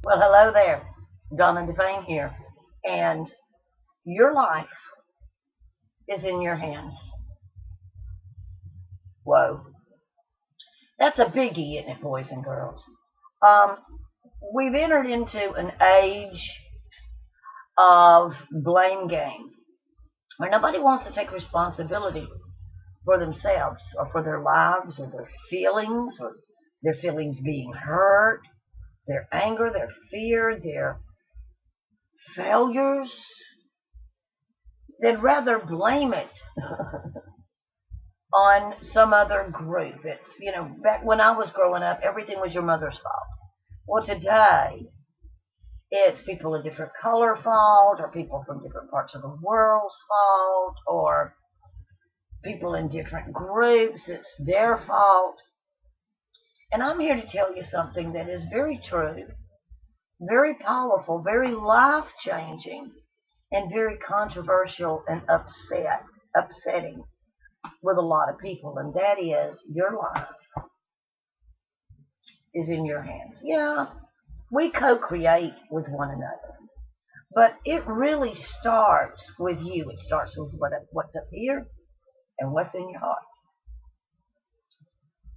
Well, hello there. Donna Devane here. And your life is in your hands. Whoa. That's a biggie, isn't it, boys and girls? Um, we've entered into an age of blame game where nobody wants to take responsibility for themselves or for their lives or their feelings being hurt, their anger, their fear, their failures. They'd rather blame it on some other group. Back when I was growing up, everything was your mother's fault. Well, today, it's people of different color fault, or people from different parts of the world's fault, or people in different groups, it's their fault. And I'm here to tell you something that is very true, very powerful, very life-changing, and very controversial and upsetting with a lot of people, and that is your life is in your hands. Yeah, we co-create with one another, but it really starts with you. It starts with what's up here and what's in your heart.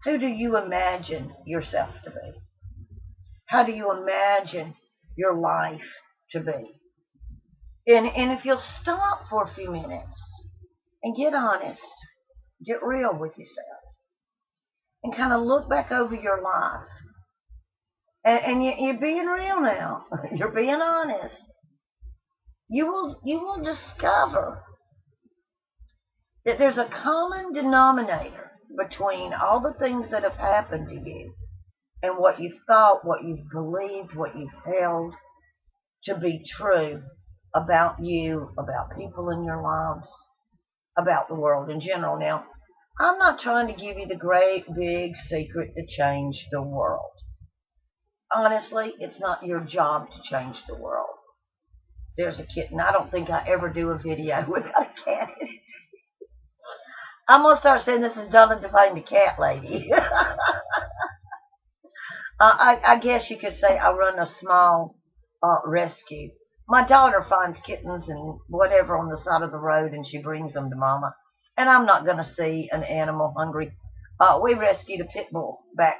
Who do you imagine yourself to be? How do you imagine your life to be? And if you'll stop for a few minutes and get honest, get real with yourself, and kind of look back over your life. And you're being real now. You're being honest. You will discover that there's a common denominator between all the things that have happened to you and what you've thought, what you've believed, what you've held to be true about you, about people in your lives, about the world in general. Now, I'm not trying to give you the great big secret to change the world. Honestly, it's not your job to change the world. There's a kitten. I don't think I ever do a video without a cat in it. I'm going to start saying this is Donna Devane, the cat lady. I guess you could say I run a small rescue. My daughter finds kittens and whatever on the side of the road, and she brings them to Mama. And I'm not going to see an animal hungry. We rescued a pit bull back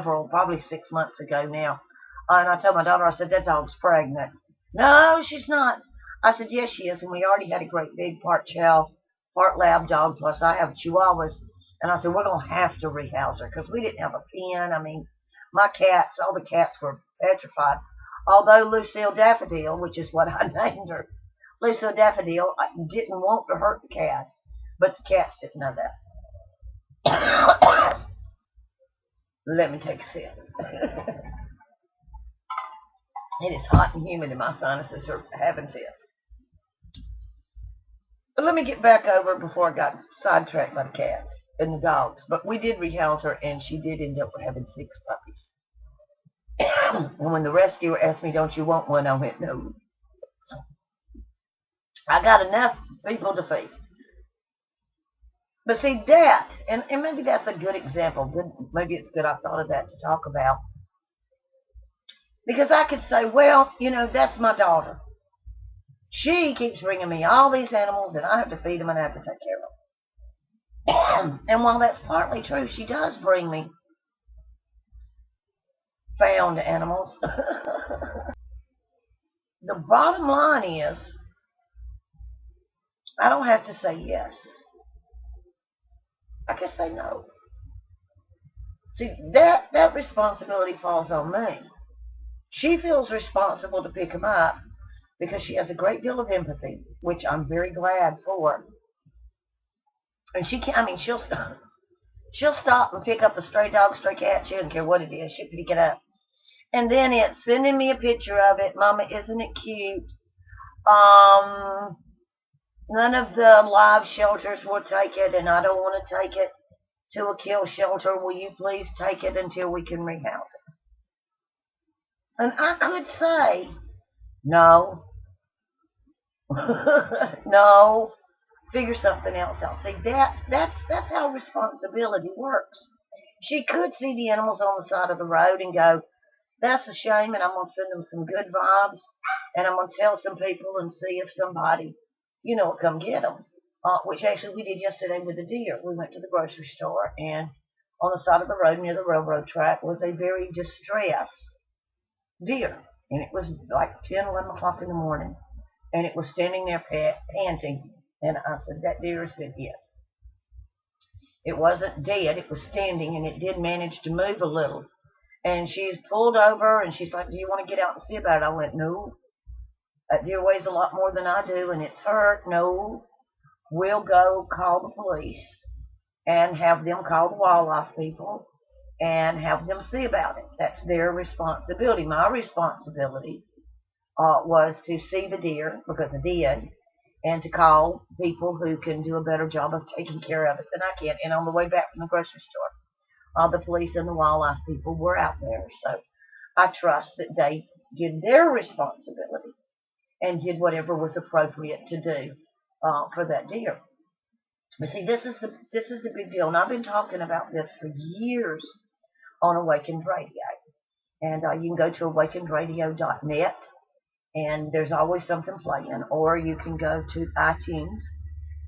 probably 6 months ago now. And I told my daughter, I said, that dog's pregnant. No, she's not. I said, yes, she is. And we already had a great big part chow, part lab dog, plus I have chihuahuas. And I said, we're going to have to rehouse her because we didn't have a pen. I mean, my cats, all the cats were petrified. Although Lucille Daffodil, which is what I named her, Lucille Daffodil didn't want to hurt the cats, but the cats didn't know that. Let me take a sip. It is hot and humid and my sinuses are having fits. But let me get back over before I got sidetracked by the cats and the dogs. But we did rehouse her, and she did end up having 6 puppies. And when the rescuer asked me, don't you want one, I went, no. I got enough people to feed. But see, that, and maybe that's a good example. Maybe it's good I thought of that to talk about. Because I could say, well, that's my daughter. She keeps bringing me all these animals, and I have to feed them and I have to take care of them. And while that's partly true, she does bring me found animals. The bottom line is, I don't have to say yes. I can say no. See, that responsibility falls on me. She feels responsible to pick them up because she has a great deal of empathy, which I'm very glad for. And she'll stop and pick up a stray dog, stray cat. She doesn't care what it is. She'll pick it up. And then it's sending me a picture of it. Mama, isn't it cute? None of the live shelters will take it, and I don't want to take it to a kill shelter. Will you please take it until we can rehouse it? And I could say, no. No. Figure something else out. See, that's how responsibility works. She could see the animals on the side of the road and go, that's a shame, and I'm going to send them some good vibes, and I'm going to tell some people and see if somebody, will come get them. Which actually we did yesterday with the deer. We went to the grocery store, and on the side of the road near the railroad track was a very distressed deer. And it was like 10, 11 o'clock in the morning, and it was standing there panting. And I said, that deer has been hit. It wasn't dead. It was standing, and it did manage to move a little. And she's pulled over, and she's like, do you want to get out and see about it? I went, no. That deer weighs a lot more than I do, and it's hurt. No. We'll go call the police and have them call the wildlife people and have them see about it. That's their responsibility. My responsibility was to see the deer, because I did, and to call people who can do a better job of taking care of it than I can. And on the way back from the grocery store, the police and the wildlife people were out there. So I trust that they did their responsibility and did whatever was appropriate to do for that deer. But see, this is the big deal, and I've been talking about this for years on Awakened Radio. And you can go to awakenedradio.net, and there's always something playing, or you can go to iTunes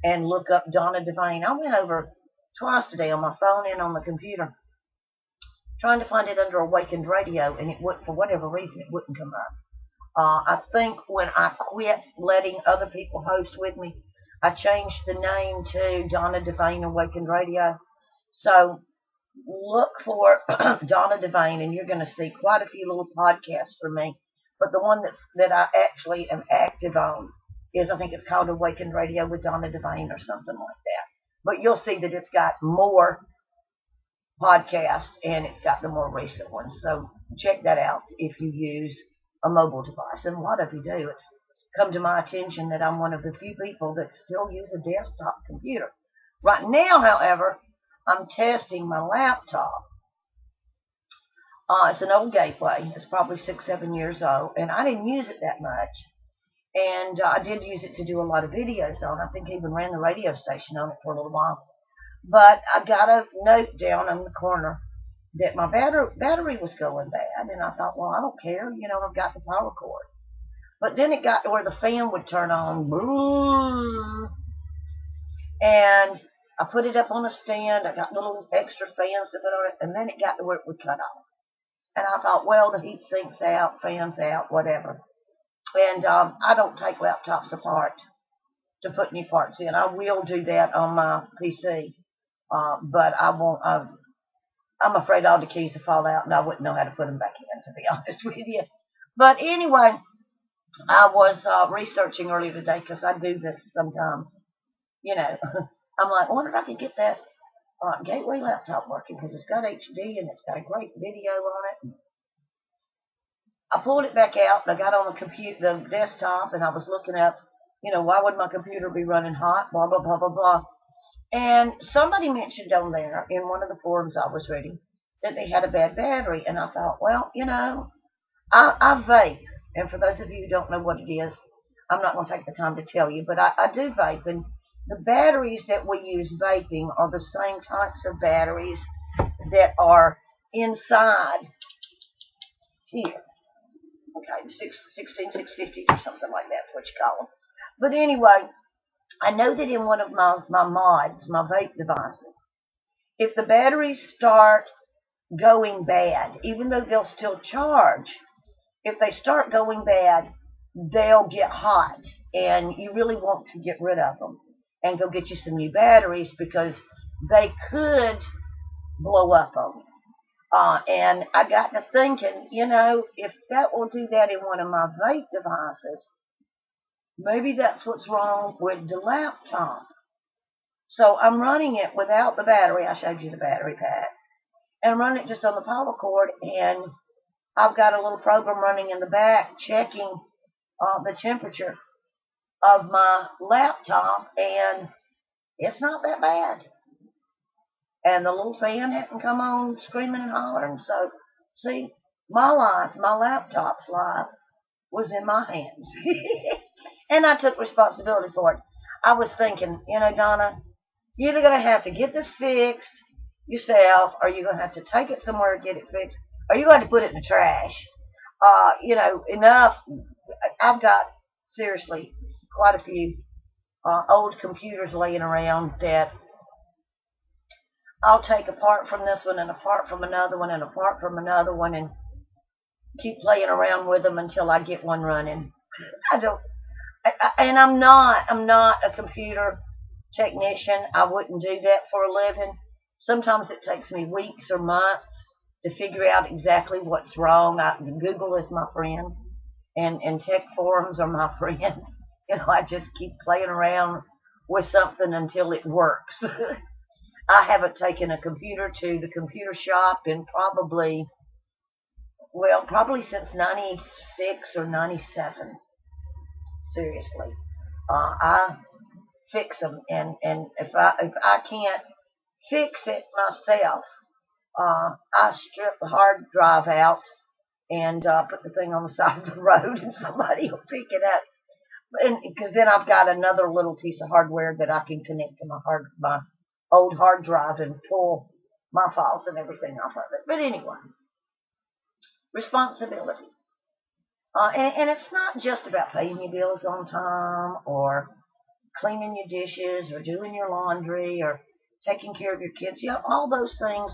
and look up Donna Devane. I went over twice today on my phone and on the computer trying to find it under Awakened Radio, and it wouldn't, for whatever reason, it wouldn't come up. I think when I quit letting other people host with me, I changed the name to Donna Devane Awakened Radio. So look for Donna Devane, and you're going to see quite a few little podcasts from me. But the one that I actually am active on is, I think it's called Awakened Radio with Donna Devane or something like that. But you'll see that it's got more podcasts, and it's got the more recent ones. So check that out if you use a mobile device. And a lot of you do. It's come to my attention that I'm one of the few people that still use a desktop computer. Right now, however, I'm testing my laptop. It's an old Gateway. It's probably 6, 7 years old, and I didn't use it that much. And I did use it to do a lot of videos on. I think I even ran the radio station on it for a little while. But I got a note down in the corner that my battery was going bad, and I thought, well, I don't care. I've got the power cord. But then it got to where the fan would turn on, and I put it up on a stand. I got little extra fans to put on it, and then it got to where it would cut off. And I thought, well, the heat sinks out, fans out, whatever. And I don't take laptops apart to put new parts in. I will do that on my PC, but I won't. I'm afraid all the keys will fall out, and I wouldn't know how to put them back in, to be honest with you. But anyway, I was researching earlier today, because I do this sometimes. I'm like, I wonder if I could get that Gateway laptop working, because it's got HD and it's got a great video on it. I pulled it back out, and I got on the desktop, and I was looking up, why would my computer be running hot, blah, blah, blah, blah, blah. And somebody mentioned on there, in one of the forums I was reading, that they had a bad battery. And I thought, well, I vape. And for those of you who don't know what it is, I'm not going to take the time to tell you, but I do vape. And the batteries that we use vaping are the same types of batteries that are inside here. Okay, 16650s or something like that's what you call them. But anyway, I know that in one of my mods, my vape devices, if the batteries start going bad, even though they'll still charge, if they start going bad, they'll get hot, and you really want to get rid of them and go get you some new batteries, because they could blow up on you. And I got to thinking, if that will do that in one of my vape devices, maybe that's what's wrong with the laptop. So I'm running it without the battery. I showed you the battery pack. And I'm running it just on the power cord, and I've got a little program running in the back checking the temperature of my laptop, and it's not that bad. And the little fan hadn't come on screaming and hollering. So, see, my laptop's life was in my hands. And I took responsibility for it. I was thinking, Donna, you're either going to have to get this fixed yourself, or you're going to have to take it somewhere and get it fixed, or you're going to put it in the trash. Enough. I've got, seriously, quite a few old computers laying around that I'll take apart from this one and apart from another one and apart from another one and keep playing around with them until I get one running. I don't, and I'm not a computer technician. I wouldn't do that for a living. Sometimes it takes me weeks or months to figure out exactly what's wrong. Google is my friend, and tech forums are my friend. I just keep playing around with something until it works. I haven't taken a computer to the computer shop in probably since 96 or 97. Seriously. I fix them, and if I can't fix it myself, I strip the hard drive out and put the thing on the side of the road, and somebody will pick it up. And because then I've got another little piece of hardware that I can connect to my old hard drive and pull my files and everything off of it. But anyway, responsibility. And it's not just about paying your bills on time or cleaning your dishes or doing your laundry or taking care of your kids. All those things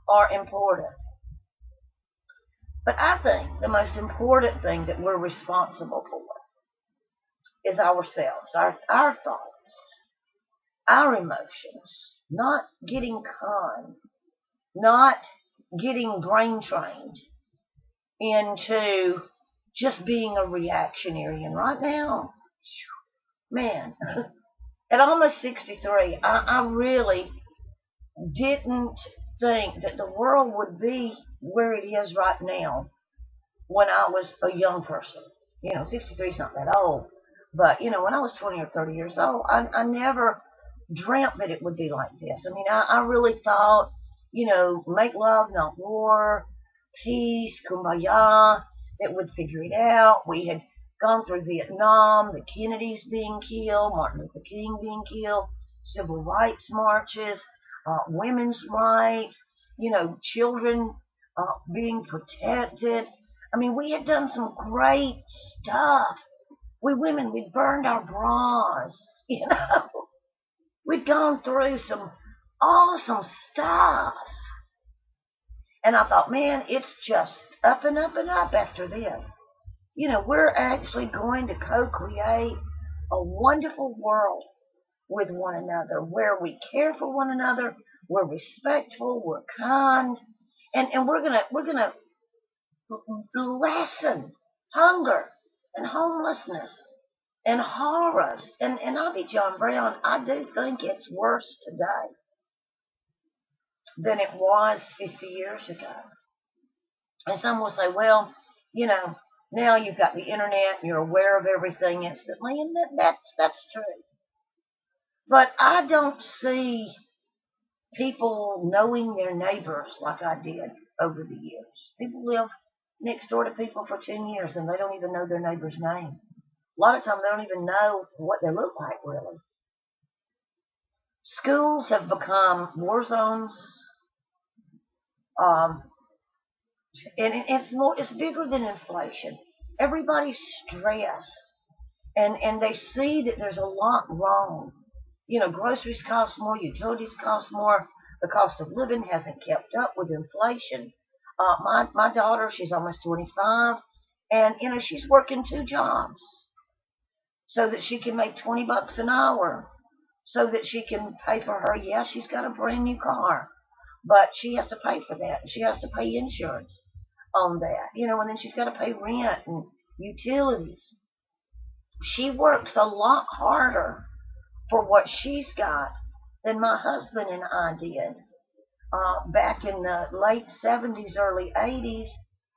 are important. But I think the most important thing that we're responsible for is ourselves, our thoughts, our emotions, not getting conned, not getting brain trained into just being a reactionary. And right now, man, at almost 63, I really didn't think that the world would be where it is right now when I was a young person. 63 is not that old. But, when I was 20 or 30 years old, I never dreamt that it would be like this. I mean, I really thought, make love, not war, peace, kumbaya, that would figure it out. We had gone through Vietnam, the Kennedys being killed, Martin Luther King being killed, civil rights marches, women's rights, children being protected. I mean, we had done some great stuff. We women, we burned our bras, We'd gone through some awesome stuff. And I thought, man, it's just up and up and up after this. We're actually going to co-create a wonderful world with one another where we care for one another, we're respectful, we're kind, and we're gonna lessen hunger and homelessness and horrors. And I'll be John Brown, I do think it's worse today than it was 50 years ago. And some will say, well, now you've got the internet and you're aware of everything instantly, and that's true. But I don't see people knowing their neighbors like I did over the years. People live next door to people for 10 years and they don't even know their neighbor's name. A lot of times they don't even know what they look like, really. Schools have become war zones. And it's bigger than inflation. Everybody's stressed, and they see that there's a lot wrong. Groceries cost more, utilities cost more. The cost of living hasn't kept up with inflation. My daughter, she's almost 25, and she's working 2 jobs so that she can make $20 an hour, so that she can pay for her. Yeah, she's got a brand new car, but she has to pay for that. She has to pay insurance on that, and then she's got to pay rent and utilities. She works a lot harder for what she's got than my husband and I did back in the late 70s, early 80s,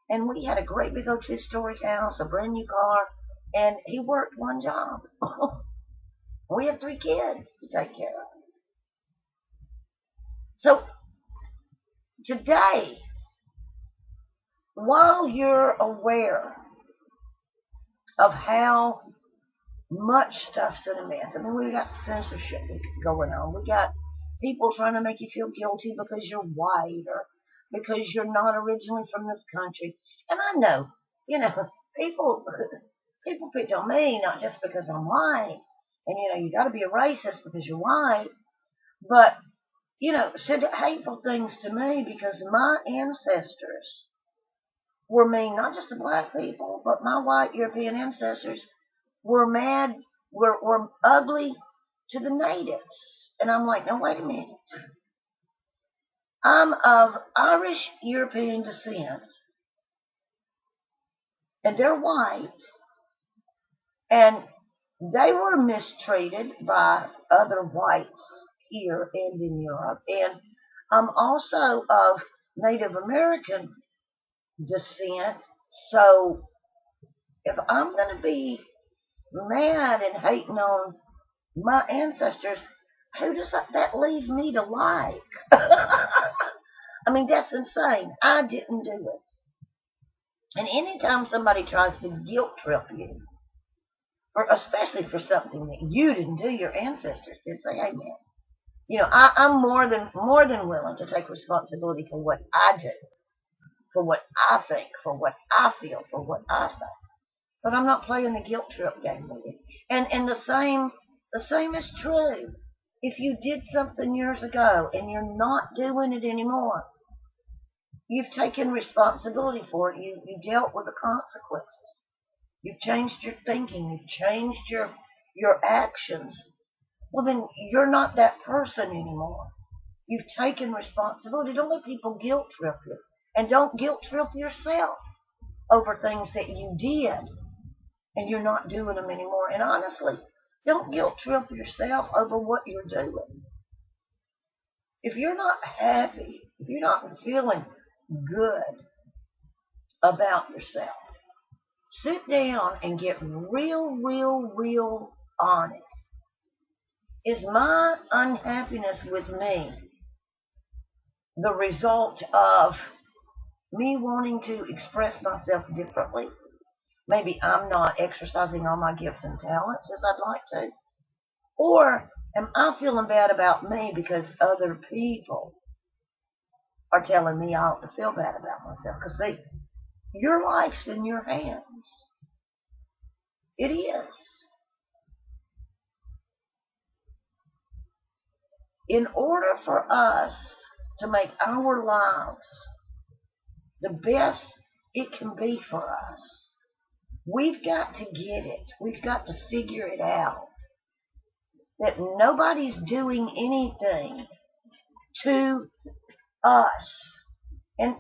and we had a great big old 2-story house, a brand new car, and he worked 1 job. We had 3 kids to take care of. So today, while you're aware of how much stuff's in a mess, I mean, we got censorship going on. We got people trying to make you feel guilty because you're white or because you're not originally from this country. And I know people people pick on me not just because I'm white, and you got to be a racist because you're white, but said hateful things to me because my ancestors were mean not just to black people, but my white European ancestors were mad, were ugly to the natives. And I'm like, now wait a minute. I'm of Irish European descent, and they're white, and they were mistreated by other whites here and in Europe. And I'm also of Native American descent, so if I'm going to be mad and hating on my ancestors, who does that leave me to like? I mean, that's insane. I didn't do it. And anytime somebody tries to guilt trip you, especially for something that you didn't do, your ancestors did, say, hey man, I'm more than willing to take responsibility for what I do, for what I think, for what I feel, for what I say. But I'm not playing the guilt trip game with you. And the same is true. If you did something years ago and you're not doing it anymore, you've taken responsibility for it. You dealt with the consequences. You've changed your thinking. You've changed your actions. Well, then you're not that person anymore. You've taken responsibility. Don't let people guilt trip you. And don't guilt trip yourself over things that you did and you're not doing them anymore. And honestly, don't guilt trip yourself over what you're doing. If you're not happy, if you're not feeling good about yourself, sit down and get real honest. Is my unhappiness with me the result of me wanting to express myself differently? Maybe I'm not exercising all my gifts and talents as I'd like to. Or am I feeling bad about me because other people are telling me I ought to feel bad about myself? Because see, your life's in your hands. It is. In order for us to make our lives the best it can be for us, we've got to get it. We've got to figure it out. That nobody's doing anything to us. And,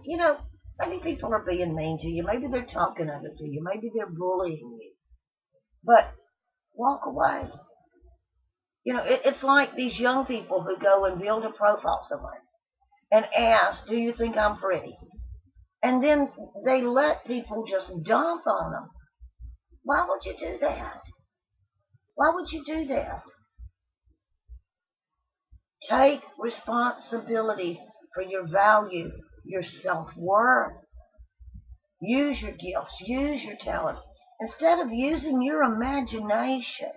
maybe people are being mean to you. Maybe they're talking over to you. Maybe they're bullying you. But walk away. It's like these young people who go and build a profile somewhere and ask, do you think I'm pretty? And then they let people just dump on them. Why would you do that? Why would you do that? Take responsibility for your value, your self-worth. Use your gifts, use your talents. Instead of using your imagination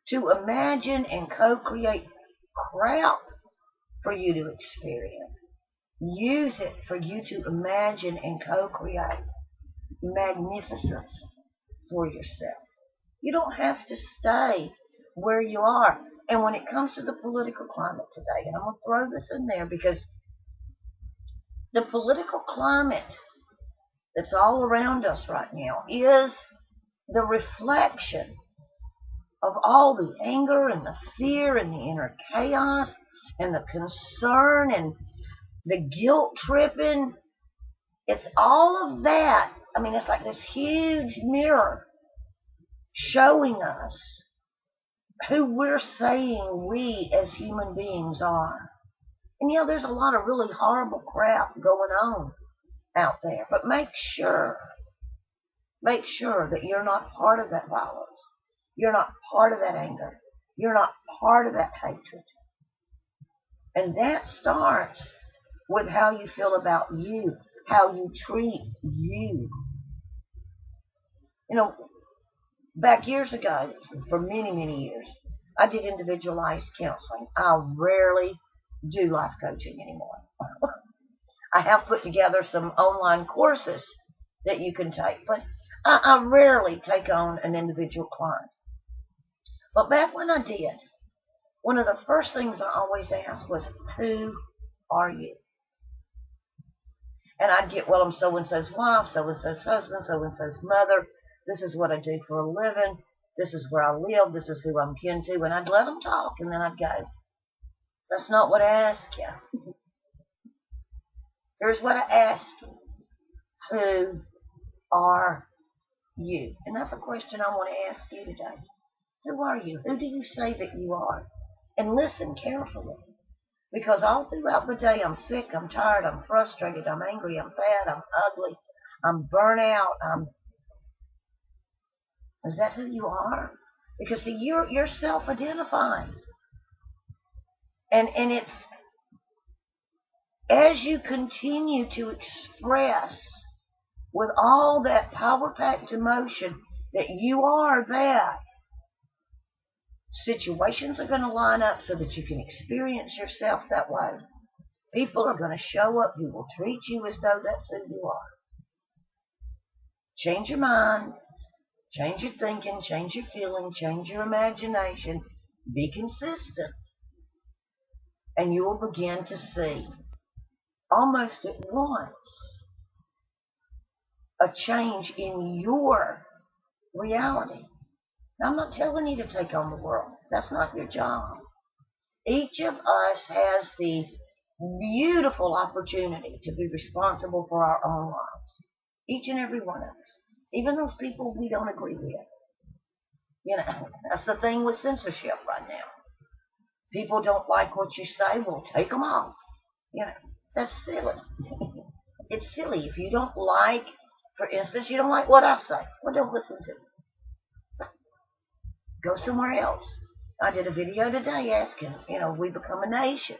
to imagine and co-create crap for you to experience, use it for you to imagine and co-create magnificence for yourself. You don't have to stay where you are. And when it comes to the political climate today, and I'm going to throw this in there because the political climate that's all around us right now is the reflection of all the anger and the fear and the inner chaos and the concern and the guilt tripping. It's all of that. I mean, it's like this huge mirror showing us who we're saying we as human beings are. And there's a lot of really horrible crap going on out there. But make sure that you're not part of that violence. You're not part of that anger. You're not part of that hatred. And that starts with how you feel about you, how you treat you. Back years ago, for many years, I did individualized counseling. I rarely do life coaching anymore. I have put together some online courses that you can take. But I rarely take on an individual client. But back when I did, one of the first things I always asked was, who are you? And I'd get, well, I'm so-and-so's wife, so-and-so's husband, so-and-so's mother. This is what I do for a living. This is where I live. This is who I'm kin to. And I'd let them talk, and then I'd go, that's not what I asked you. Here's what I asked you. Who are you? And that's a question I want to ask you today. Who are you? Who do you say that you are? And listen carefully. Because all throughout the day, I'm sick, I'm tired, I'm frustrated, I'm angry, I'm fat, I'm ugly, I'm burnt out. Is that who you are? Because see, you're self-identifying. And it's as you continue to express with all that power-packed emotion that you are that, situations are going to line up so that you can experience yourself that way. People are going to show up who will treat you as though that's who you are. Change your mind, change your thinking, change your feeling, change your imagination. Be consistent. And you will begin to see, almost at once, a change in your reality. Now, I'm not telling you to take on the world. That's not your job. Each of us has the beautiful opportunity to be responsible for our own lives. Each and every one of us. Even those people we don't agree with. You know, that's the thing with censorship right now. People don't like what you say, well, take them off. You know, that's silly. It's silly. If you don't like, for instance, you don't like what I say, well, don't listen to me. Go somewhere else. I did a video today asking, you know, we become a nation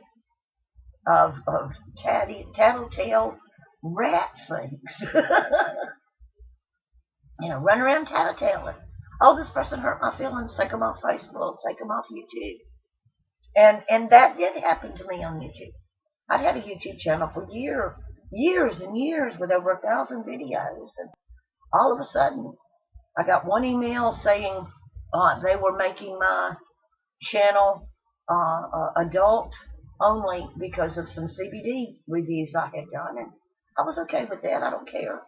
of tattletale rat things. You know, run around tattletaling. Oh, this person hurt my feelings. Take them off Facebook. Take them off YouTube. And that did happen to me on YouTube. I'd had a YouTube channel for years and years with over 1,000 videos. And all of a sudden, I got one email saying they were making my channel adult only because of some CBD reviews I had done. And I was okay with that. I don't care.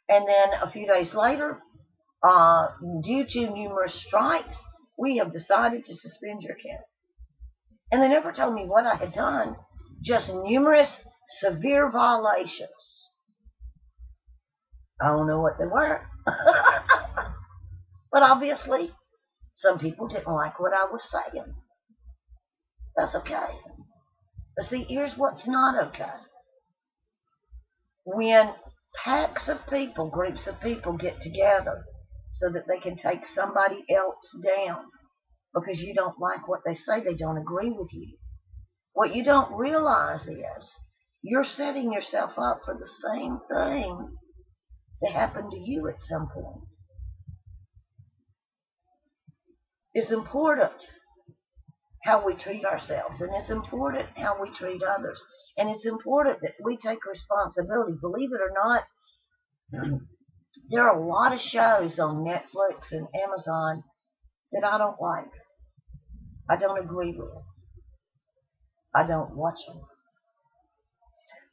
And then a few days later, due to numerous strikes, we have decided to suspend your account. And they never told me what I had done, just numerous severe violations. I don't know what they were. But obviously, some people didn't like what I was saying. That's okay. But see, here's what's not okay. When packs of people, groups of people get together so that they can take somebody else down because you don't like what they say, they don't agree with you. What you don't realize is you're setting yourself up for the same thing that happened to you at some point. It's important how we treat ourselves, and it's important how we treat others. And it's important that we take responsibility. Believe it or not, there are a lot of shows on Netflix and Amazon that I don't like. I don't agree with. I don't watch them.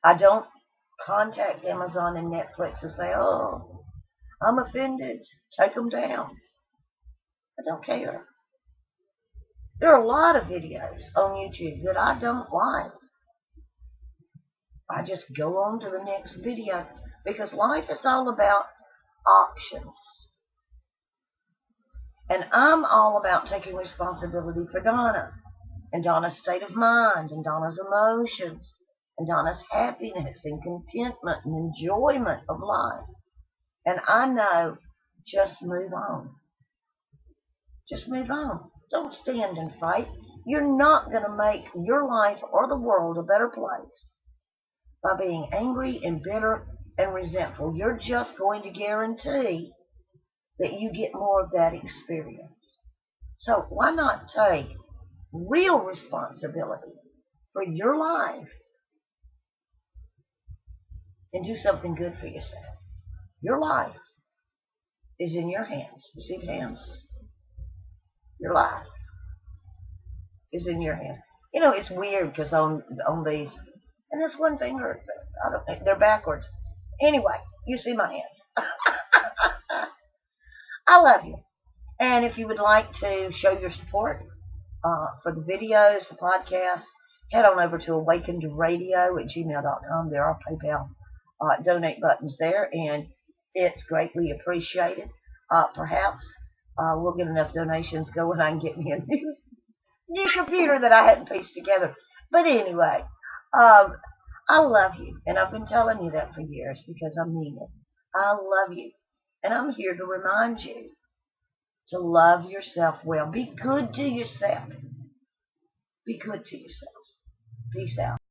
I don't contact Amazon and Netflix and say, oh, I'm offended. Take them down. I don't care. There are a lot of videos on YouTube that I don't like. I just go on to the next video because life is all about options. And I'm all about taking responsibility for Donna and Donna's state of mind and Donna's emotions and Donna's happiness and contentment and enjoyment of life. And I know, just move on. Just move on. Don't stand and fight. You're not going to make your life or the world a better place by being angry and bitter and resentful. You're just going to guarantee that you get more of that experience. So why not take real responsibility for your life and do something good for yourself? Your life is in your hands. You see the hands? Your life is in your hands. You know, it's weird because on these, and this one finger, I don't think they're backwards. Anyway, you see my hands. I love you. And if you would like to show your support for the videos, the podcast, head on over to awakenedradio@gmail.com. There are PayPal donate buttons there, and it's greatly appreciated. Perhaps we'll get enough donations going. I can get me a new computer that I hadn't pieced together. But anyway, I love you, and I've been telling you that for years because I mean it. I love you, and I'm here to remind you to love yourself well. Be good to yourself. Be good to yourself. Peace out.